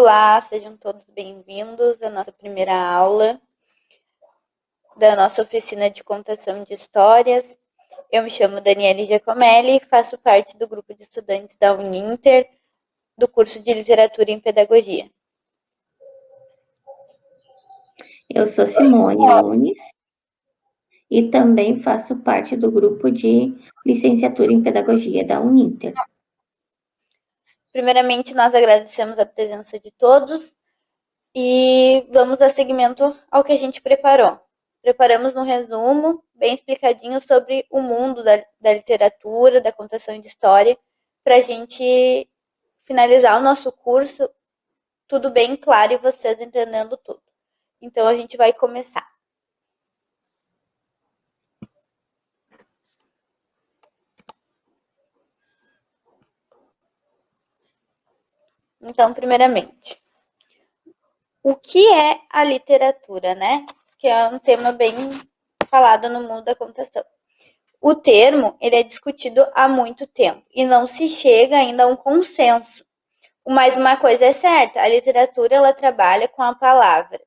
Olá, sejam todos bem-vindos à nossa primeira aula da nossa oficina de contação de histórias. Eu me chamo Daniele Giacomelli e faço parte do grupo de estudantes da Uninter, do curso de Literatura em Pedagogia. Eu sou Simone Nunes e também faço parte do grupo de licenciatura em Pedagogia da Uninter. Primeiramente, nós agradecemos a presença de todos e vamos dar seguimento ao que a gente preparou. Preparamos um resumo bem explicadinho sobre o mundo da literatura, da contação de história, para a gente finalizar o nosso curso tudo bem claro e vocês entendendo tudo. Então, a gente vai começar. Então, primeiramente, o que é a literatura, né? Que é um tema bem falado no mundo da computação. O termo, ele é discutido há muito tempo e não se chega ainda a um consenso. Mas uma coisa é certa, a literatura ela trabalha com a palavra,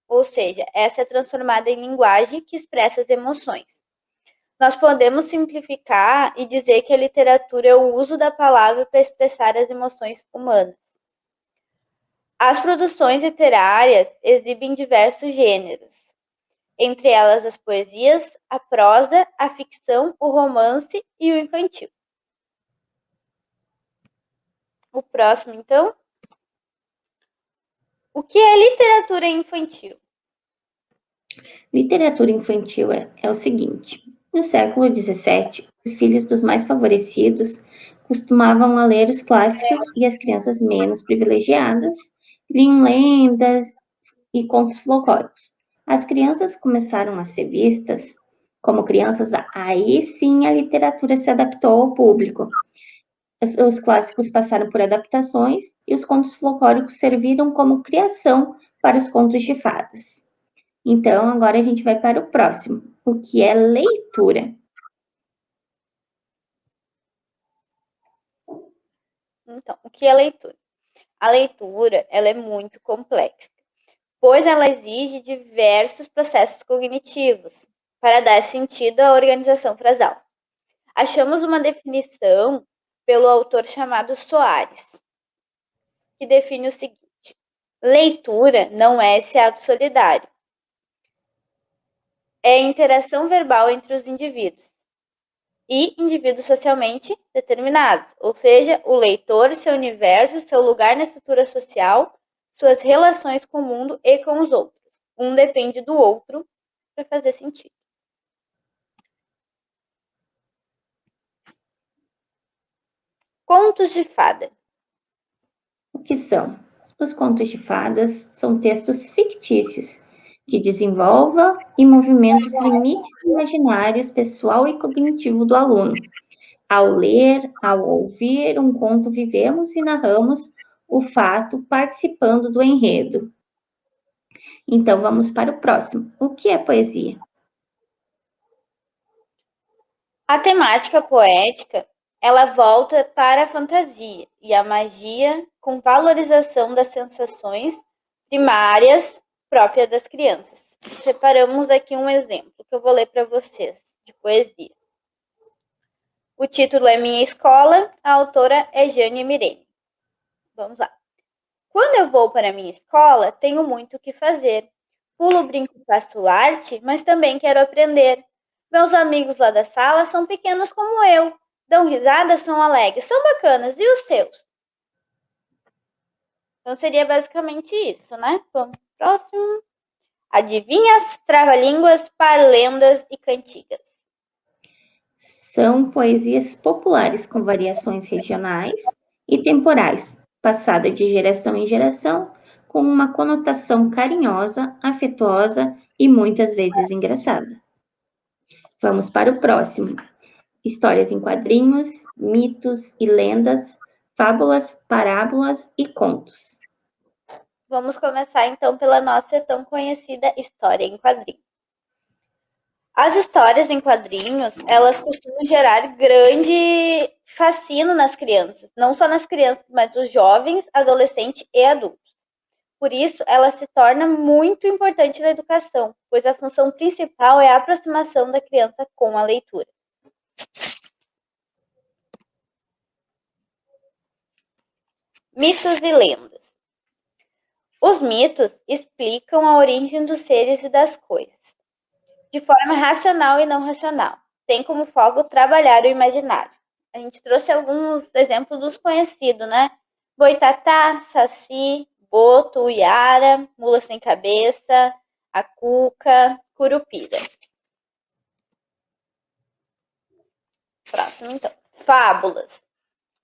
ou seja, essa é transformada em linguagem que expressa as emoções. Nós podemos simplificar e dizer que a literatura é o uso da palavra para expressar as emoções humanas. As produções literárias exibem diversos gêneros, entre elas as poesias, a prosa, a ficção, o romance e o infantil. O próximo, então. O que é literatura infantil? Literatura infantil é o seguinte: no século XVII, os filhos dos mais favorecidos costumavam a ler os clássicos e as crianças menos privilegiadas liam lendas e contos folclóricos. As crianças começaram a ser vistas como crianças, aí sim a literatura se adaptou ao público. Os clássicos passaram por adaptações e os contos folclóricos serviram como criação para os contos de fadas. Então, agora a gente vai para o próximo. O que é leitura? Então, o que é leitura? A leitura ela é muito complexa, pois ela exige diversos processos cognitivos para dar sentido à organização frasal. Achamos uma definição pelo autor chamado Soares, que define o seguinte: leitura não é esse ato solidário, é a interação verbal entre os indivíduos e indivíduos socialmente determinados, ou seja, o leitor, seu universo, seu lugar na estrutura social, suas relações com o mundo e com os outros. Um depende do outro para fazer sentido. Contos de fada. O que são? Os contos de fadas são textos fictícios que desenvolvam e movimentam os limites imaginários pessoal e cognitivo do aluno. Ao ler, ao ouvir um conto, vivemos e narramos o fato participando do enredo. Então, vamos para o próximo. O que é poesia? A temática poética, ela volta para a fantasia e a magia com valorização das sensações primárias próprias das crianças. Separamos aqui um exemplo que eu vou ler para vocês de poesia. O título é Minha Escola, a autora é Jane Mirene. Vamos lá. Quando eu vou para a minha escola, tenho muito o que fazer. Pulo, brinco, faço arte, mas também quero aprender. Meus amigos lá da sala são pequenos como eu. Dão risadas, são alegres, são bacanas. E os seus? Então seria basicamente isso, né? Vamos pro próximo. Adivinhas, trava-línguas, parlendas e cantigas. São poesias populares com variações regionais e temporais, passada de geração em geração, com uma conotação carinhosa, afetuosa e muitas vezes engraçada. Vamos para o próximo. Histórias em quadrinhos, mitos e lendas, fábulas, parábolas e contos. Vamos começar então pela nossa tão conhecida história em quadrinhos. As histórias em quadrinhos, elas costumam gerar grande fascínio nas crianças, não só nas crianças, mas nos jovens, adolescentes e adultos. Por isso, ela se torna muito importante na educação, pois a função principal é a aproximação da criança com a leitura. Mitos e lendas. Os mitos explicam a origem dos seres e das coisas, de forma racional e não racional. Tem como foco trabalhar o imaginário. A gente trouxe alguns exemplos dos conhecidos, né? Boitatá, Saci, Boto, Uiara, Mula Sem Cabeça, a Cuca, Curupira. Próximo, então. Fábulas.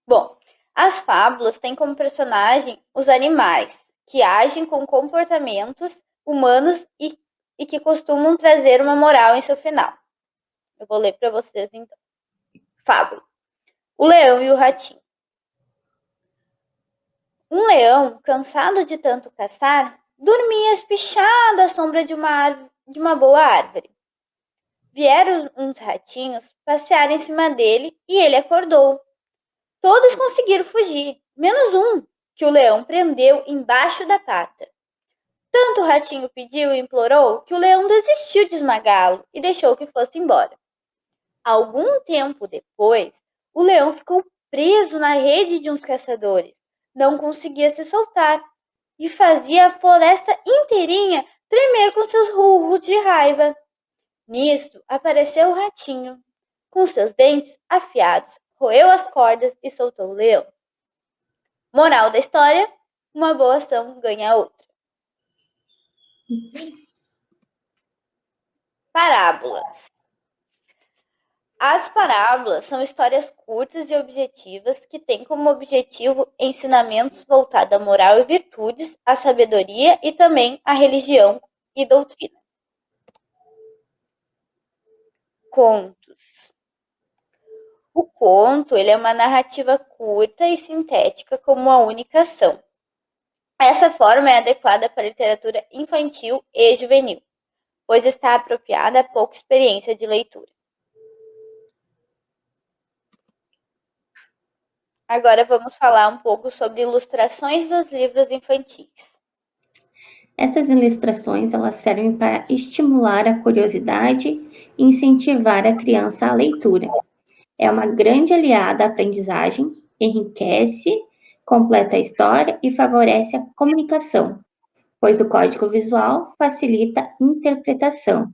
Bom, as fábulas têm como personagem os animais, que agem com comportamentos humanos e que costumam trazer uma moral em seu final. Eu vou ler para vocês, então. Fábula. O leão e o ratinho. Um leão, cansado de tanto caçar, dormia espichado à sombra de uma boa árvore. Vieram uns ratinhos passear em cima dele e ele acordou. Todos conseguiram fugir, menos um, que o leão prendeu embaixo da pata. Tanto o ratinho pediu e implorou que o leão desistiu de esmagá-lo e deixou que fosse embora. Algum tempo depois, o leão ficou preso na rede de uns caçadores. Não conseguia se soltar e fazia a floresta inteirinha tremer com seus rurros de raiva. Nisso, apareceu o ratinho. Com seus dentes afiados, roeu as cordas e soltou o leão. Moral da história: uma boa ação ganha outra. Parábolas. As parábolas são histórias curtas e objetivas que têm como objetivo ensinamentos voltados à moral e virtudes, à sabedoria e também à religião e doutrina. Contos. O conto ele é uma narrativa curta e sintética como uma única ação. Essa forma é adequada para a literatura infantil e juvenil, pois está apropriada a pouca experiência de leitura. Agora vamos falar um pouco sobre ilustrações dos livros infantis. Essas ilustrações elas servem para estimular a curiosidade e incentivar a criança à leitura. É uma grande aliada à aprendizagem, enriquece, completa a história e favorece a comunicação, pois o código visual facilita a interpretação.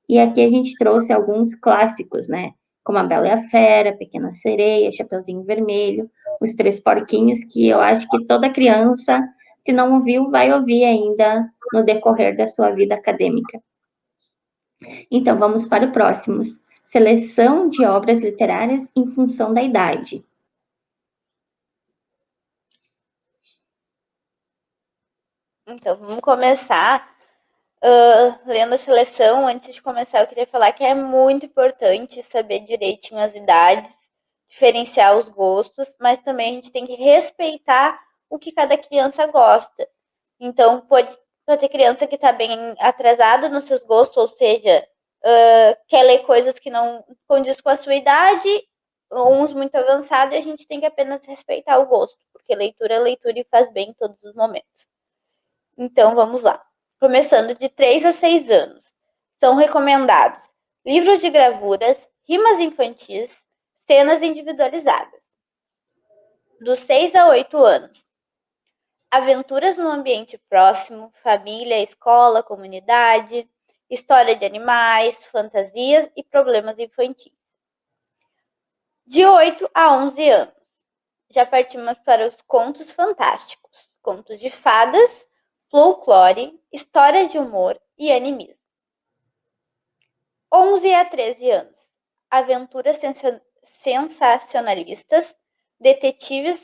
E aqui a gente trouxe alguns clássicos, né? Como A Bela e a Fera, Pequena Sereia, Chapeuzinho Vermelho, Os Três Porquinhos, que eu acho que toda criança, se não ouviu, vai ouvir ainda no decorrer da sua vida acadêmica. Então, vamos para o próximo. Seleção de obras literárias em função da idade. Então, vamos começar lendo a seleção. Antes de começar, eu queria falar que é muito importante saber direitinho as idades, diferenciar os gostos, mas também a gente tem que respeitar o que cada criança gosta. Então, pode ter criança que está bem atrasado nos seus gostos, ou seja, quer ler coisas que não condiz com a sua idade, ou uns muito avançados, e a gente tem que apenas respeitar o gosto, porque leitura é leitura e faz bem em todos os momentos. Então, vamos lá. Começando de 3 a 6 anos. São recomendados livros de gravuras, rimas infantis, cenas individualizadas. Dos 6 a 8 anos. Aventuras no ambiente próximo, família, escola, comunidade, história de animais, fantasias e problemas infantis. De 8 a 11 anos. Já partimos para os contos fantásticos, contos de fadas, folclore, histórias de humor e animismo. 11 a 13 anos. Aventuras sensacionalistas, detetives,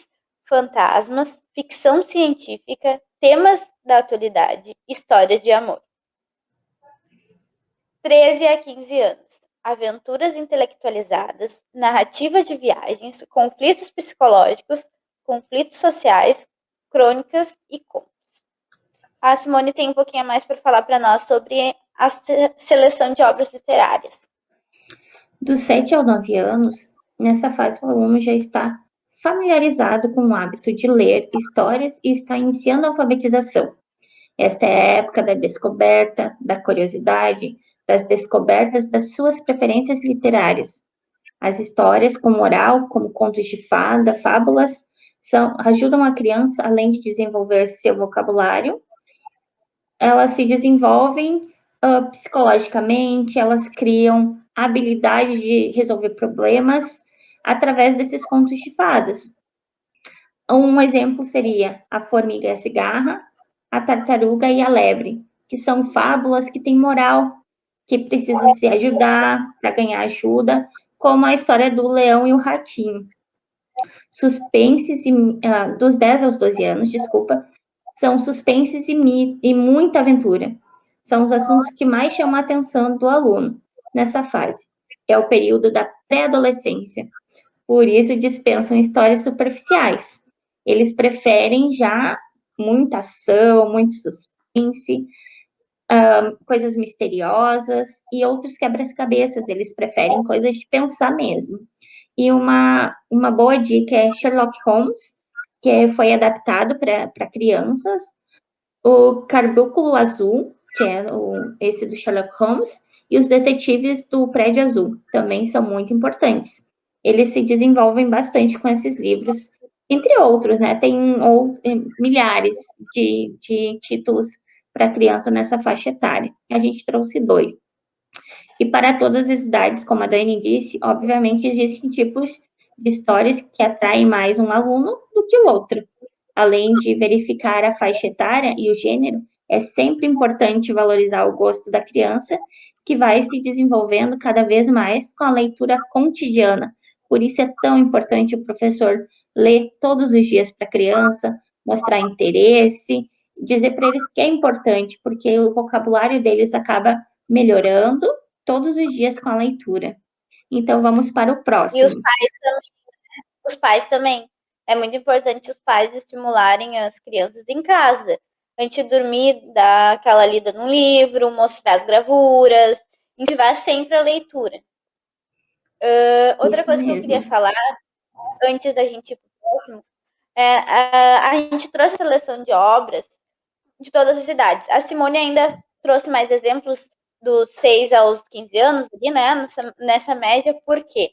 fantasmas, ficção científica, temas da atualidade, histórias de amor. 13 a 15 anos. Aventuras intelectualizadas, narrativa de viagens, conflitos psicológicos, conflitos sociais, crônicas e contos. A Simone tem um pouquinho a mais para falar para nós sobre a seleção de obras literárias. Dos 7 aos 9 anos, nessa fase o aluno já está familiarizado com o hábito de ler histórias e está iniciando a alfabetização. Esta é a época da descoberta, da curiosidade, das descobertas das suas preferências literárias. As histórias com moral, como contos de fada, fábulas, ajudam a criança, além de desenvolver seu vocabulário, elas se desenvolvem psicologicamente, elas criam habilidade de resolver problemas através desses contos de fadas. Um exemplo seria A Formiga e a Cigarra, A Tartaruga e a Lebre, que são fábulas que têm moral, que precisa se ajudar para ganhar ajuda, como a história do Leão e o Ratinho. Suspenses dos 10 aos 12 anos, são suspenses e muita aventura. São os assuntos que mais chamam a atenção do aluno nessa fase. É o período da pré-adolescência. Por isso, dispensam histórias superficiais. Eles preferem já muita ação, muito suspense, coisas misteriosas e outros quebra-cabeças. Eles preferem coisas de pensar mesmo. E uma boa dica é Sherlock Holmes, que foi adaptado para crianças, o Carbúnculo Azul, que é esse do Sherlock Holmes, e os Detetives do Prédio Azul, também são muito importantes. Eles se desenvolvem bastante com esses livros, entre outros, né? Tem milhares de títulos para criança nessa faixa etária. A gente trouxe 2. E para todas as idades, como a Dani disse, obviamente existem tipos de histórias que atraem mais um aluno do que o outro. Além de verificar a faixa etária e o gênero, é sempre importante valorizar o gosto da criança, que vai se desenvolvendo cada vez mais com a leitura cotidiana. Por isso é tão importante o professor ler todos os dias para a criança, mostrar interesse, dizer para eles que é importante, porque o vocabulário deles acaba melhorando todos os dias com a leitura. Então, vamos para o próximo. E os pais também. É muito importante os pais estimularem as crianças em casa. Antes de dormir, dar aquela lida no livro, mostrar as gravuras, incentivar sempre a leitura. Outra coisa que eu queria falar, antes da gente ir para o próximo, a gente trouxe a seleção de obras de todas as idades. A Simone ainda trouxe mais exemplos dos 6 aos 15 anos, ali, né, nessa média. Por quê?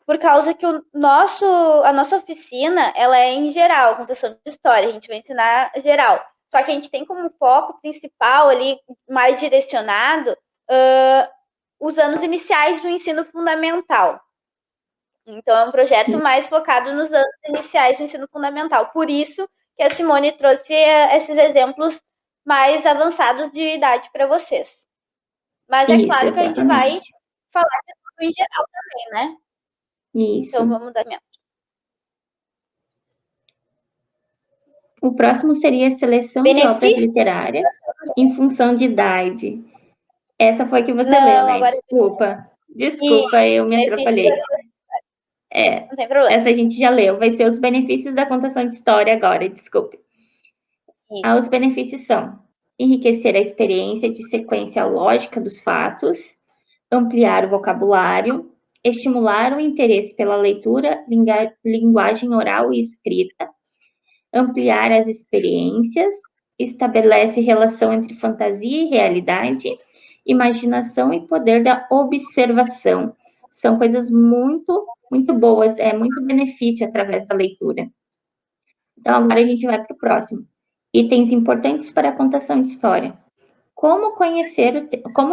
Por causa que a nossa oficina, ela é em geral, contação de história, a gente vai ensinar geral. Só que a gente tem como foco principal ali, mais direcionado, os anos iniciais do ensino fundamental. Então, é um projeto mais focado nos anos iniciais do ensino fundamental. Por isso que a Simone trouxe esses exemplos mais avançados de idade para vocês. Mas é claro que a gente vai falar de tudo em geral também, né? Isso. Então, vamos dar mesmo. O próximo seria a seleção de obras literárias em função de idade. Essa foi que você leu, né? Desculpa, eu me atrapalhei. Não tem problema. Essa a gente já leu. Vai ser os benefícios da contação de história agora, desculpe. Os benefícios são enriquecer a experiência de sequência lógica dos fatos, ampliar o vocabulário, estimular o interesse pela leitura, linguagem oral e escrita, ampliar as experiências, estabelece relação entre fantasia e realidade, imaginação e poder da observação. São coisas muito, muito boas, é muito benefício através da leitura. Então, agora a gente vai para o próximo. Itens importantes para a contação de história. Como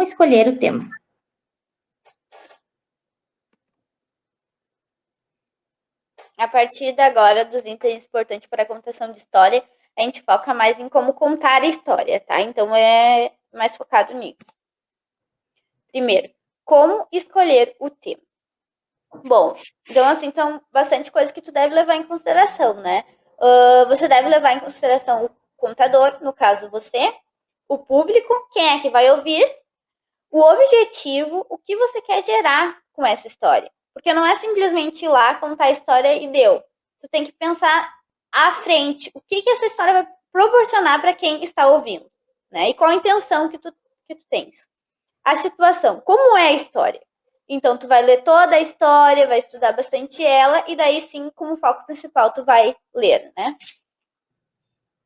escolher o tema? A partir de agora, dos itens importantes para a contação de história, a gente foca mais em como contar a história, tá? Então, é mais focado nisso. Primeiro, como escolher o tema? Bom, então, assim, são bastante coisas que tu deve levar em consideração, né? Você deve levar em consideração o contador, no caso você, o público, quem é que vai ouvir, o objetivo, o que você quer gerar com essa história. Porque não é simplesmente ir lá, contar a história e deu. Tu tem que pensar à frente, o que essa história vai proporcionar para quem está ouvindo, né? E qual a intenção que tu tens. A situação, como é a história? Então, tu vai ler toda a história, vai estudar bastante ela, e daí sim, como foco principal, tu vai ler, né?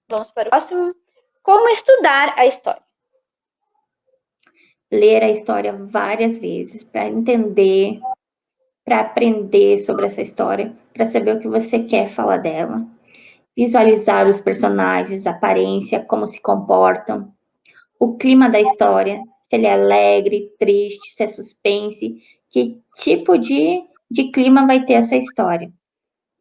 Vamos para o próximo. Como estudar a história? Ler a história várias vezes para entender, para aprender sobre essa história, para saber o que você quer falar dela. Visualizar os personagens, a aparência, como se comportam, o clima da história, se ele é alegre, triste, se é suspense, que tipo de clima vai ter essa história.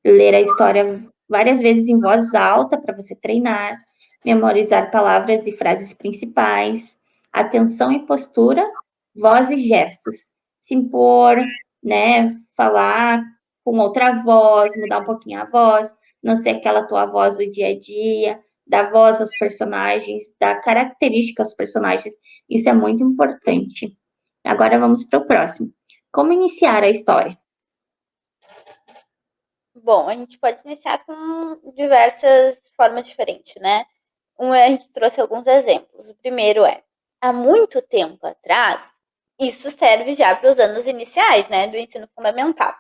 Ler a história várias vezes em voz alta para você treinar, memorizar palavras e frases principais, atenção e postura, voz e gestos, se impor, né, falar com outra voz, mudar um pouquinho a voz, não ser aquela tua voz do dia a dia, dar voz aos personagens, dar característica aos personagens, isso é muito importante. Agora vamos para o próximo. Como iniciar a história? Bom, a gente pode iniciar com diversas formas diferentes, né? A gente trouxe alguns exemplos. O primeiro é, há muito tempo atrás, isso serve já para os anos iniciais, né, do ensino fundamental.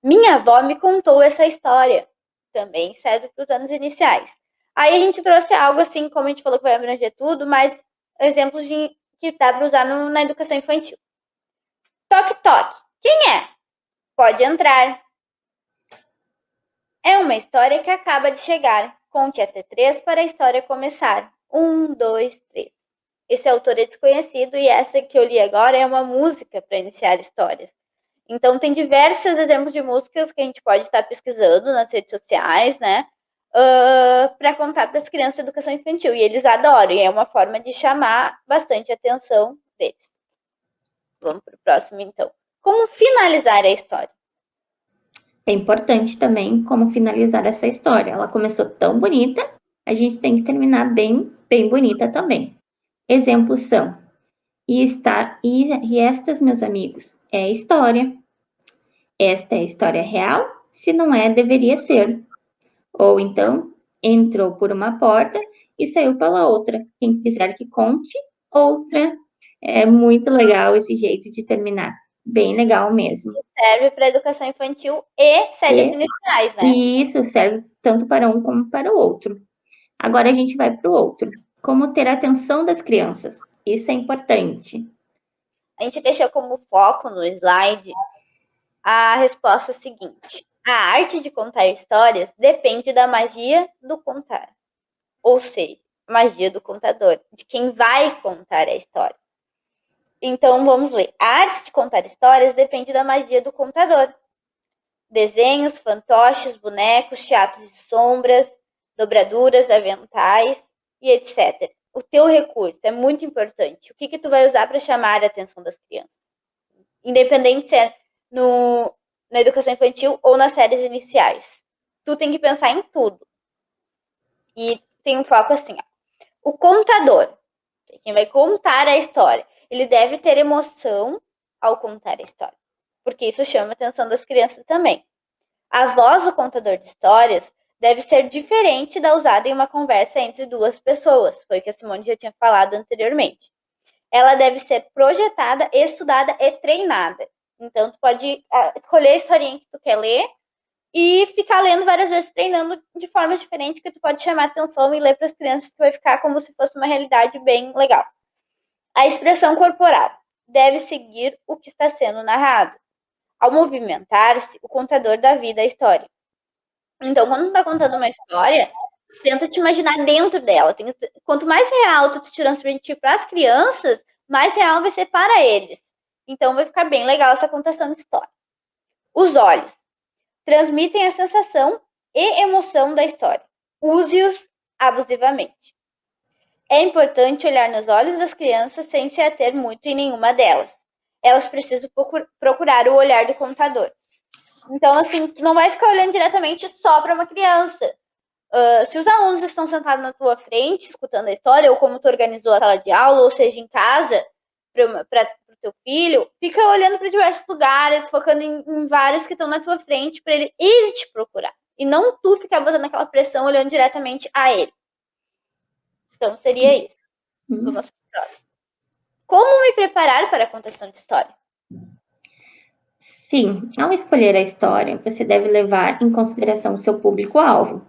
Minha avó me contou essa história. Também serve para os anos iniciais. Aí a gente trouxe algo assim, como a gente falou que vai abranger tudo, mas exemplos que dá para usar na educação infantil. Toque, toque. Quem é? Pode entrar. É uma história que acaba de chegar. Conte até 3 para a história começar. 1, 2, 3. Esse autor é desconhecido e essa que eu li agora é uma música para iniciar histórias. Então, tem diversos exemplos de músicas que a gente pode estar pesquisando nas redes sociais, né? Para contar para as crianças educação infantil. E eles adoram, e é uma forma de chamar bastante a atenção deles. Vamos para o próximo, então. Como finalizar a história? É importante também como finalizar essa história. Ela começou tão bonita, a gente tem que terminar bem, bem bonita também. Exemplos são: e estas, meus amigos, é a história. Esta é a história real? Se não é, deveria ser. Ou então, entrou por uma porta e saiu pela outra. Quem quiser que conte outra. É muito legal esse jeito de terminar. Bem legal mesmo. Serve para educação infantil e séries E, iniciais, né? e isso serve tanto para um como para o outro. Agora a gente vai para o outro. Como ter a atenção das crianças. Isso é importante. A gente deixou como foco no slide a resposta seguinte. A arte de contar histórias depende da magia do contar. Ou seja, magia do contador, de quem vai contar a história. Então vamos ler. A arte de contar histórias depende da magia do contador. Desenhos, fantoches, bonecos, teatros de sombras, dobraduras, aventais e etc. O teu recurso é muito importante. O que tu vai usar para chamar a atenção das crianças? Independente se é na educação infantil ou nas séries iniciais. Tu tem que pensar em tudo. E tem um foco assim, ó. O contador, quem vai contar a história, ele deve ter emoção ao contar a história, porque isso chama a atenção das crianças também. A voz do contador de histórias deve ser diferente da usada em uma conversa entre duas pessoas, foi o que a Simone já tinha falado anteriormente. Ela deve ser projetada, estudada e treinada. Então, tu pode escolher a historinha que tu quer ler e ficar lendo várias vezes, treinando de formas diferentes que tu pode chamar atenção e ler para as crianças, que vai ficar como se fosse uma realidade bem legal. A expressão corporal deve seguir o que está sendo narrado. Ao movimentar-se, o contador dá vida à história. Então, quando tu está contando uma história, tenta te imaginar dentro dela. Quanto mais real tu te transmitir para as crianças, mais real vai ser para eles. Então, vai ficar bem legal essa contação de história. Os olhos transmitem a sensação e emoção da história. Use-os abusivamente. É importante olhar nos olhos das crianças sem se ater muito em nenhuma delas. Elas precisam procurar o olhar do contador. Então, assim, tu não vai ficar olhando diretamente só para uma criança. Se os alunos estão sentados na tua frente, escutando a história, ou como tu organizou a sala de aula, ou seja, em casa, para o teu filho, fica olhando para diversos lugares, focando em vários que estão na tua frente, para ele te procurar. E não tu ficar botando aquela pressão olhando diretamente a ele. Então, seria isso. Vamos para o próximo. Como me preparar para a contação de história? Sim, ao escolher a história, você deve levar em consideração o seu público-alvo.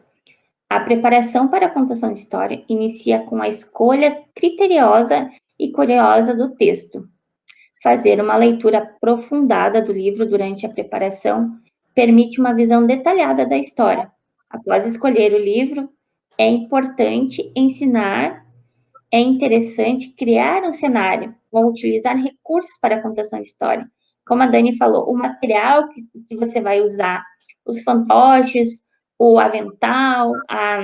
A preparação para a contação de história inicia com a escolha criteriosa e curiosa do texto. Fazer uma leitura aprofundada do livro durante a preparação permite uma visão detalhada da história. Após escolher o livro, é importante ensinar, é interessante criar um cenário ou utilizar recursos para a contação de história. Como a Dani falou, o material que você vai usar, os fantoches, o avental, a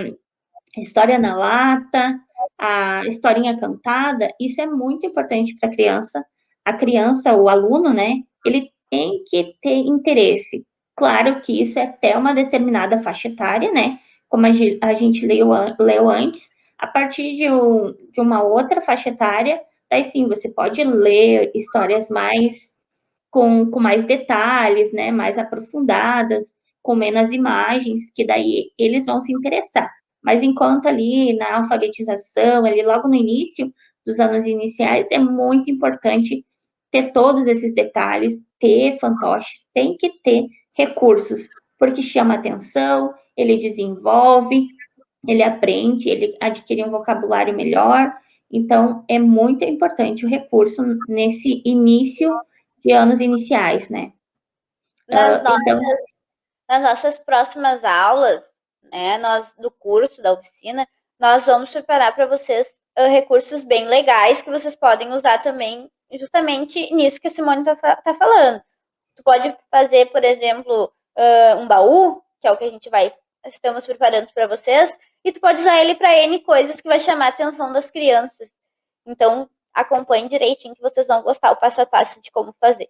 história na lata, a historinha cantada, isso é muito importante para a criança. A criança, o aluno, né, ele tem que ter interesse. Claro que isso é até uma determinada faixa etária, né, como a gente leu antes, a partir de uma outra faixa etária, daí sim, você pode ler histórias mais com mais detalhes, né, mais aprofundadas, com menos imagens, que daí eles vão se interessar. Mas enquanto ali na alfabetização, ali logo no início dos anos iniciais, é muito importante ter todos esses detalhes, ter fantoches, tem que ter recursos, porque chama atenção, ele desenvolve, ele aprende, ele adquire um vocabulário melhor. Então, é muito importante o recurso nesse início de anos iniciais, né? Nas nossas, Então, nas nossas próximas aulas, né, nós, do curso, da oficina, nós vamos preparar para vocês recursos bem legais que vocês podem usar também, justamente nisso que a Simone tá falando. Tu pode fazer, por exemplo, um baú, que é o que a gente estamos preparando para vocês, e tu pode usar ele para N coisas que vai chamar a atenção das crianças. Então, acompanhe direitinho que vocês vão gostar o passo a passo de como fazer.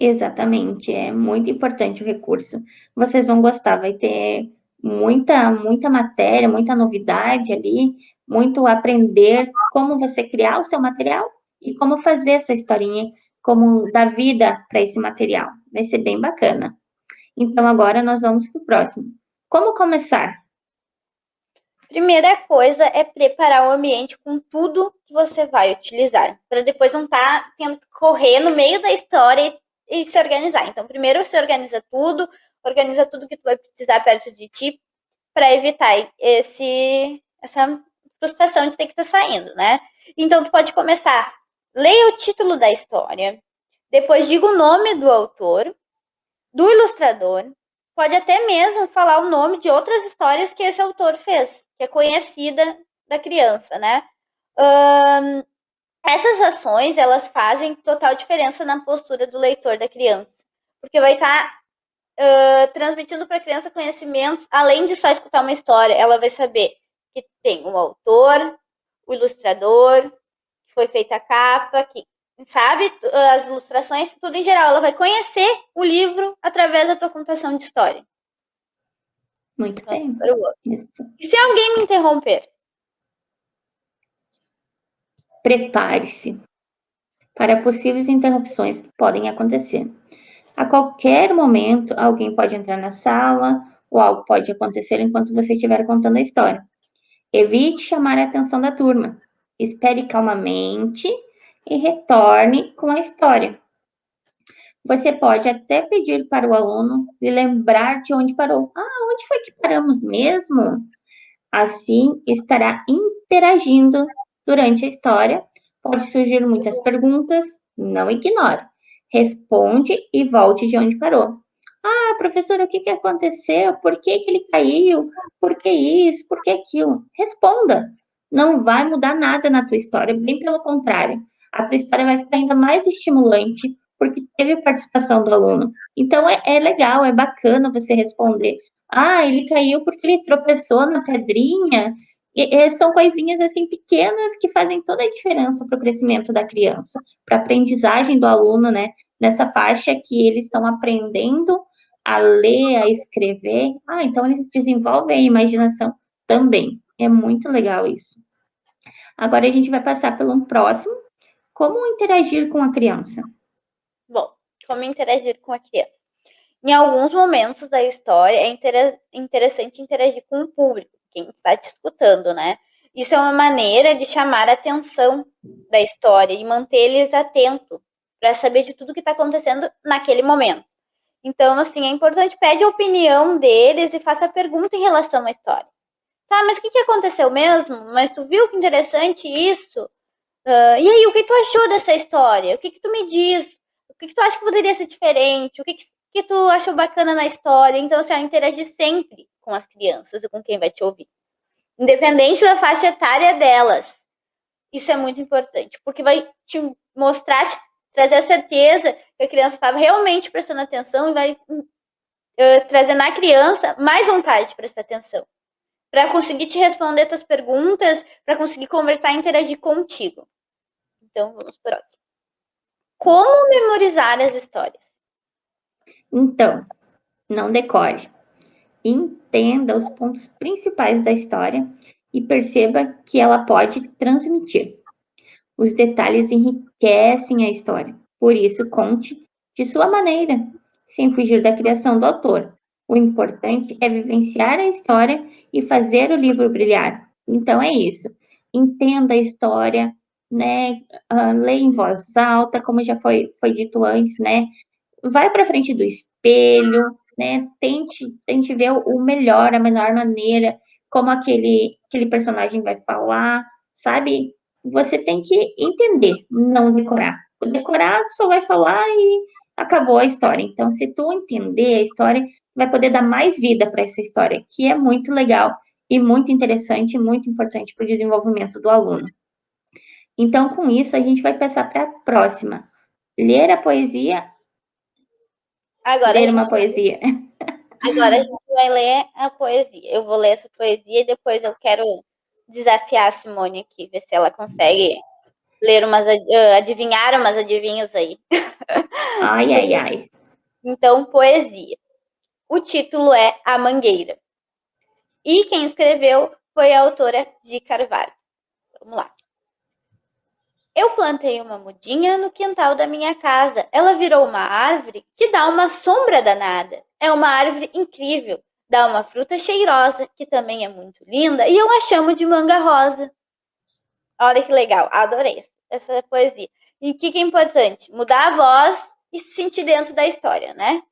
exatamente, é muito importante o recurso. Vocês vão gostar, vai ter muita matéria, muita novidade ali, muito aprender como você criar o seu material e como fazer essa historinha, como dar vida para esse material. Vai ser bem bacana. Então, agora nós vamos para o próximo. Como começar? Primeira coisa é preparar o ambiente com tudo que você vai utilizar, para depois não estar tendo que correr no meio da história e se organizar. Então, primeiro você organiza tudo que tu vai precisar perto de ti, para evitar essa frustração de ter que estar saindo, né? Então, tu pode começar, leia o título da história, depois diga o nome do autor, do ilustrador, pode até mesmo falar o nome de outras histórias que esse autor fez, que é conhecida da criança, né? Essas ações, elas fazem total diferença na postura do leitor da criança, porque vai estar transmitindo para a criança conhecimentos, além de só escutar uma história, ela vai saber que tem um autor, o ilustrador, que foi feita a capa, que sabe as ilustrações, tudo em geral. Ela vai conhecer o livro através da tua contação de história. Muito bem. Isso. E se alguém me interromper? Prepare-se para possíveis interrupções que podem acontecer. A qualquer momento, alguém pode entrar na sala ou algo pode acontecer enquanto você estiver contando a história. Evite chamar a atenção da turma. Espere calmamente e retorne com a história. Você pode até pedir para o aluno lhe lembrar de onde parou. Onde foi que paramos mesmo? Assim, estará interagindo durante a história. Pode surgir muitas perguntas, não ignore. Responde e volte de onde parou. Professora, o que aconteceu? Por que ele caiu? Por que isso? Por que aquilo? Responda. Não vai mudar nada na tua história, bem pelo contrário. A tua história vai ficar ainda mais estimulante porque teve participação do aluno. Então, é legal, é bacana você responder. Ele caiu porque ele tropeçou na pedrinha. São coisinhas assim pequenas que fazem toda a diferença para o crescimento da criança, para a aprendizagem do aluno, né? Nessa faixa que eles estão aprendendo a ler, a escrever. Então eles desenvolvem a imaginação também. É muito legal isso. Agora a gente vai passar pelo próximo. Como interagir com a criança? Bom, como interagir com a criança? Em alguns momentos da história é interessante interagir com o público, quem está te escutando, né? Isso é uma maneira de chamar a atenção da história e manter eles atentos para saber de tudo que está acontecendo naquele momento. Então, assim, é importante, pede a opinião deles e faça pergunta em relação à história. Tá, mas o que aconteceu mesmo? Mas tu viu que interessante isso? E aí, o que tu achou dessa história? O que tu me diz? O que tu acha que poderia ser diferente? O que tu achou bacana na história? Então, assim, interagir sempre com as crianças e com quem vai te ouvir. Independente da faixa etária delas. Isso é muito importante, porque vai te mostrar, te trazer a certeza que a criança estava realmente prestando atenção e vai trazer na criança mais vontade de prestar atenção. Para conseguir te responder tuas perguntas, para conseguir conversar e interagir contigo. Então, vamos para o próximo. Como memorizar as histórias? Então, não decore. Entenda os pontos principais da história e perceba que ela pode transmitir. Os detalhes enriquecem a história, por isso conte de sua maneira, sem fugir da criação do autor. O importante é vivenciar a história e fazer o livro brilhar. Então é isso. Entenda a história, né? Leia em voz alta, como já foi dito antes, né? Vai para frente do espelho, né? Tente ver o melhor, a melhor maneira, como aquele personagem vai falar, sabe? Você tem que entender, não decorar. O decorado só vai falar e acabou a história. Então, se tu entender a história, vai poder dar mais vida para essa história, que é muito legal e muito interessante, muito importante para o desenvolvimento do aluno. Então, com isso, a gente vai passar para a próxima. Ler a poesia. Agora Ler uma poesia. Agora a gente vai ler a poesia. Eu vou ler essa poesia e depois eu quero desafiar a Simone aqui, ver se ela consegue ler adivinhar umas adivinhas aí. Ai, ai, ai. Então, poesia. O título é A Mangueira. E quem escreveu foi a autora de Carvalho. Vamos lá. Eu plantei uma mudinha no quintal da minha casa. Ela virou uma árvore que dá uma sombra danada. É uma árvore incrível. Dá uma fruta cheirosa, que também é muito linda, e eu a chamo de manga rosa. Olha que legal, adorei essa poesia. E o que é importante? Mudar a voz e se sentir dentro da história, né?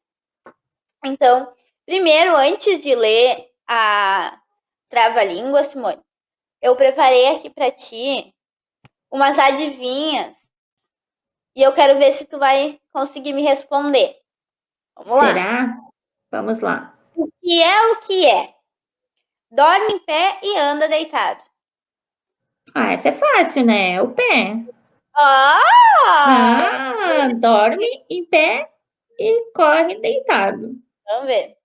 Então, primeiro, antes de ler a Trava-Língua, Simone, eu preparei aqui para ti umas adivinhas e eu quero ver se tu vai conseguir me responder. Vamos lá. Será? Vamos lá. O que é o que é? Dorme em pé e anda deitado. Ah, essa é fácil, né? O pé. Ah! Dorme em pé e corre deitado. Vamos ver.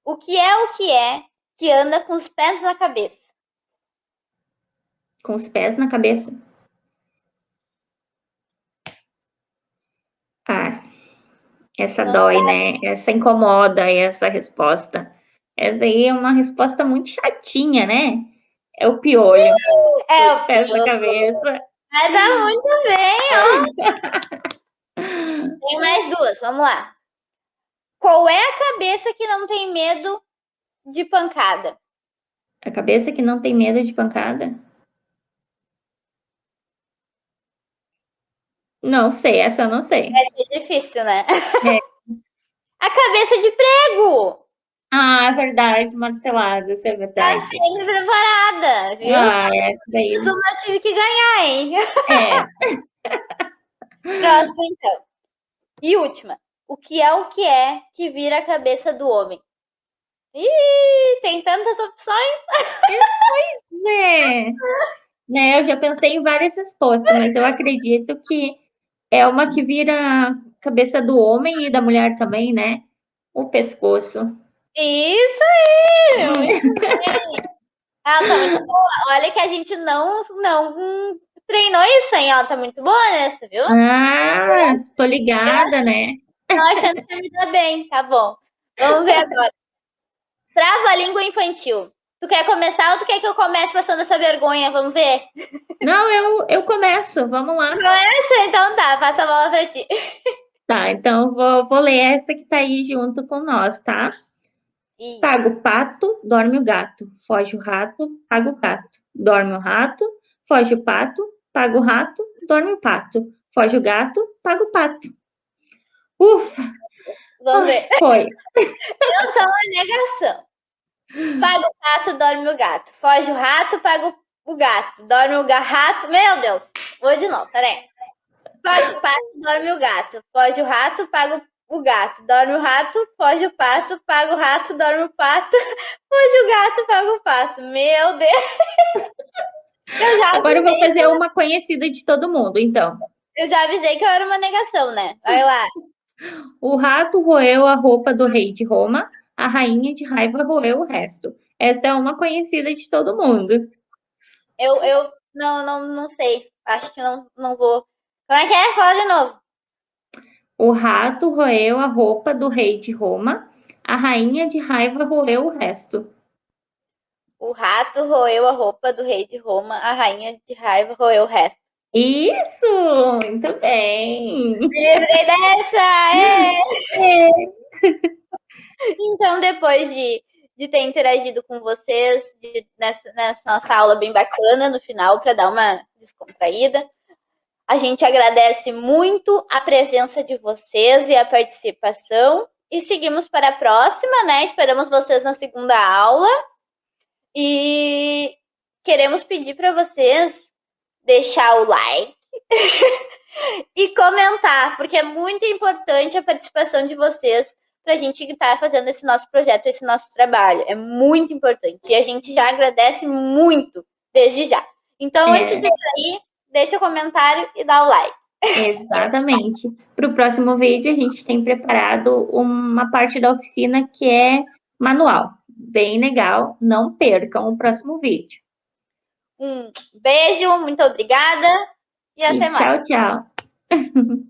O que é que anda com os pés na cabeça? Com os pés na cabeça. Ah, essa dói, né? Essa incomoda, essa resposta. Essa aí é uma resposta muito chatinha, né? É o piolho. É Os o pés na pior. cabeça. Mas tá muito bem, ó. Tem mais duas, vamos lá. Qual é a cabeça que não tem medo de pancada? A cabeça que não tem medo de pancada? Não sei, essa eu não sei. Essa é difícil, né? É. A cabeça de prego. Ah, é verdade, martelada, isso é Tá verdade. sempre preparada, viu? Ah, essa daí. Mais uma eu tive que ganhar, hein? É, Próxima, então. E última. O que é que vira a cabeça do homem? Ih, tem tantas opções. é. Né, eu já pensei em várias respostas, mas eu acredito que é uma que vira a cabeça do homem e da mulher também, né? O pescoço. Isso aí! Muito bem! Ela tá muito boa. Olha que a gente não treinou isso, hein? Ela tá muito boa nessa, viu? Ah, tô ligada, né? Tô achando que você me dá bem, tá bom. Vamos ver agora. Trava a língua infantil. Tu quer começar ou tu quer que eu comece passando essa vergonha? Vamos ver? Não, eu começo, vamos lá. Começa? Então tá, passa a bola pra ti. Tá, então vou ler essa que tá aí junto com nós, tá? Ih, Paga o pato, dorme o gato. Foge o rato, paga o gato. Dorme o rato, foge o pato, paga o rato, dorme o pato. Foge o gato, paga o pato. Ufa! vamos ver. Foi. Eu sou uma negação. Paga o pato, dorme o gato. Foge o rato, paga o gato. Dorme o rato. Meu Deus. Vou de novo, peraí. Paga o pato, dorme o gato. Foge o rato, paga o gato. Dorme o rato, foge o pato, paga o rato, dorme o pato. Foge o gato, paga o pato. Meu Deus. Eu já Agora eu vou avisei, fazer uma conhecida de todo mundo, então. eu já avisei que eu era uma negação, né? Vai lá. O rato roeu a roupa do rei de Roma, a rainha de raiva roeu o resto. Essa é uma conhecida de todo mundo. Eu não sei. Acho que não vou. Como é que é? Fala de novo. O rato roeu a roupa do rei de Roma, a rainha de raiva roeu o resto. O rato roeu a roupa do rei de Roma, a rainha de raiva roeu o resto. Isso! Muito bem! Me livrei dessa! É! É. Então, depois de ter interagido com vocês nessa nossa aula bem bacana no final, para dar uma descontraída, a gente agradece muito a presença de vocês e a participação. E seguimos para a próxima, né? Esperamos vocês na segunda aula. E queremos pedir para vocês deixar o like e comentar, porque é muito importante a participação de vocês para a gente estar fazendo esse nosso projeto, esse nosso trabalho. É muito importante. E a gente já agradece muito desde já. Então, antes de É, sair, deixa o comentário e dá o like. exatamente. Para o próximo vídeo, a gente tem preparado uma parte da oficina que é manual. Bem legal. Não percam o próximo vídeo. Um beijo, muito obrigada e E até mais. tchau, tchau.